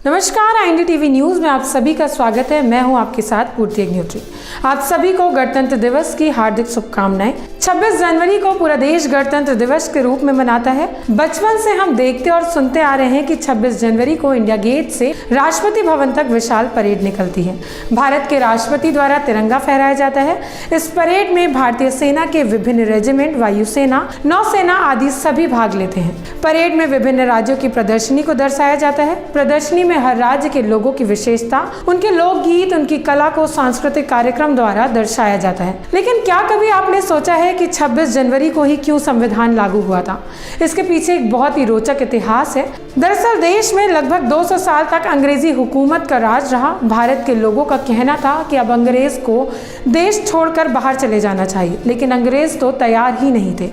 नमस्कार, IND-TV news में आप सभी का स्वागत है। मैं हूं आपके साथ पूर्ति अग्निहोत्री। आप सभी को गणतंत्र दिवस की हार्दिक शुभकामनाएं। 26 जनवरी को पूरा देश गणतंत्र दिवस के रूप में मनाता है। बचपन से हम देखते और सुनते आ रहे हैं कि 26 जनवरी को इंडिया गेट से राष्ट्रपति भवन तक विशाल परेड निकलती है। भारत के राष्ट्रपति द्वारा तिरंगा फहराया जाता है। इस परेड में भारतीय सेना के विभिन्न रेजिमेंट, वायुसेना, नौसेना आदि सभी भाग लेते हैं। परेड में विभिन्न राज्यों की प्रदर्शनी को दर्शाया जाता है। प्रदर्शनी में हर राज्य के लोगों की विशेषता, उनके लोकगीत, उनकी कला को सांस्कृतिक कार्यक्रम द्वारा दर्शाया जाता है। लेकिन क्या कभी आपने सोचा है कि 26 जनवरी को ही क्यों संविधान लागू हुआ था? इसके पीछे एक बहुत ही रोचक इतिहास है। दरअसल देश में लगभग 200 साल तक अंग्रेजी हुकूमत का राज रहा। भारत के लोगों का कहना था कि अब अंग्रेज को देश छोड़कर बाहर चले जाना चाहिए, लेकिन अंग्रेज तो तैयार ही नहीं थे।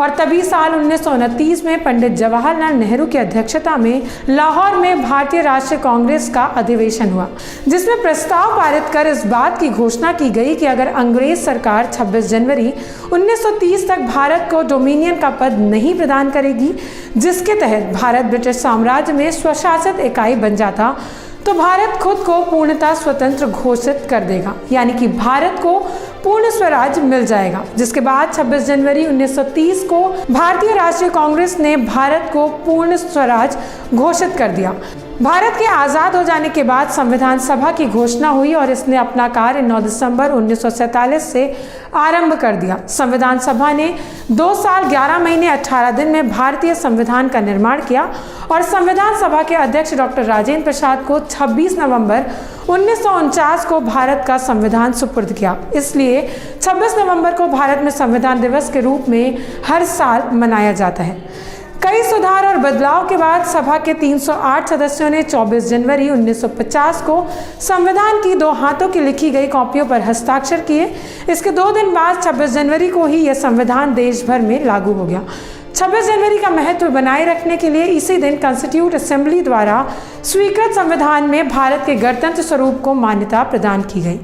और तभी साल 1929 में पंडित जवाहरलाल नेहरू की अध्यक्षता में लाहौर में भारतीय राष्ट्रीय कांग्रेस का अधिवेशन हुआ, जिसमें प्रस्ताव पारित कर इस बात की घोषणा की गई कि अगर अंग्रेज सरकार 26 जनवरी 1930 तक भारत को डोमिनियन का पद नहीं प्रदान करेगी, जिसके तहत भारत ब्रिटिश साम्राज्य में स्वशासित इकाई बन जाता, तो भारत खुद को पूर्णतः स्वतंत्र घोषित कर देगा, यानी कि भारत को पूर्ण स्वराज मिल जाएगा। जिसके बाद 26 जनवरी 1930 को भारतीय राष्ट्रीय कांग्रेस ने भारत को पूर्ण स्वराज घोषित कर दिया। भारत के आज़ाद हो जाने के बाद संविधान सभा की घोषणा हुई और इसने अपना कार्य 9 दिसंबर 1947 से आरंभ कर दिया। संविधान सभा ने 2 साल 11 महीने 18 दिन में भारतीय संविधान का निर्माण किया और संविधान सभा के अध्यक्ष डॉक्टर राजेंद्र प्रसाद को 26 नवंबर 1949 को भारत का संविधान सुपुर्द किया। इसलिए 26 नवंबर को भारत में संविधान दिवस के रूप में हर साल मनाया जाता है। कई सुधार और बदलाव के बाद सभा के 308 सदस्यों ने 24 जनवरी 1950 को संविधान की 2 हाथों की लिखी गई कॉपियों पर हस्ताक्षर किए। इसके 2 दिन बाद 26 जनवरी को ही यह संविधान देश भर में लागू हो गया। 26 जनवरी का महत्व बनाए रखने के लिए इसी दिन कॉन्स्टिट्यूट असेंबली द्वारा स्वीकृत संविधान में भारत के गणतंत्र स्वरूप को मान्यता प्रदान की गई।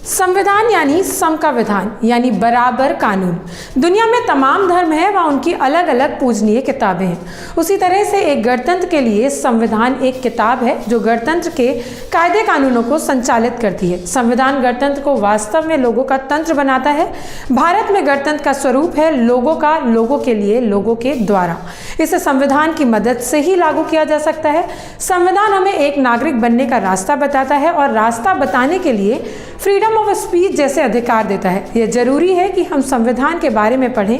संविधान यानी सम का विधान, यानी बराबर कानून। दुनिया में तमाम धर्म है व उनकी अलग अलग पूजनीय किताबें हैं। उसी तरह से एक गणतंत्र के लिए संविधान एक किताब है जो गणतंत्र के कायदे कानूनों को संचालित करती है। संविधान गणतंत्र को वास्तव में लोगों का तंत्र बनाता है। भारत में गणतंत्र का स्वरूप है लोगों का, लोगों के लिए, लोगों के द्वारा। इसे संविधान की मदद से ही लागू किया जा सकता है। संविधान हमें एक नागरिक बनने का रास्ता बताता है और रास्ता बताने के लिए फ्रीडम ऑफ स्पीच जैसे अधिकार देता है। यह जरूरी है कि हम संविधान के बारे में पढ़ें,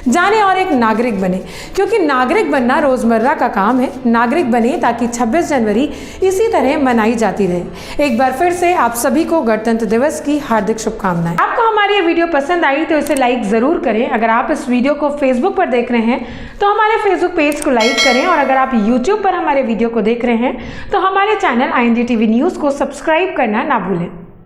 जानें और एक नागरिक बने, क्योंकि नागरिक बनना रोजमर्रा का काम है। नागरिक बने ताकि 26 जनवरी इसी तरह मनाई जाती रहे। एक बार फिर से आप सभी को गणतंत्र दिवस की हार्दिक शुभकामनाएं। आपको हमारी ये वीडियो पसंद आई तो इसे लाइक जरूर करें। अगर आप इस वीडियो को फेसबुक पर देख रहे हैं तो हमारे फेसबुक पेज को लाइक करें, और अगर आप यूट्यूब पर हमारे वीडियो को देख रहे हैं तो हमारे चैनल IND-TV न्यूज को सब्सक्राइब करना ना भूलें।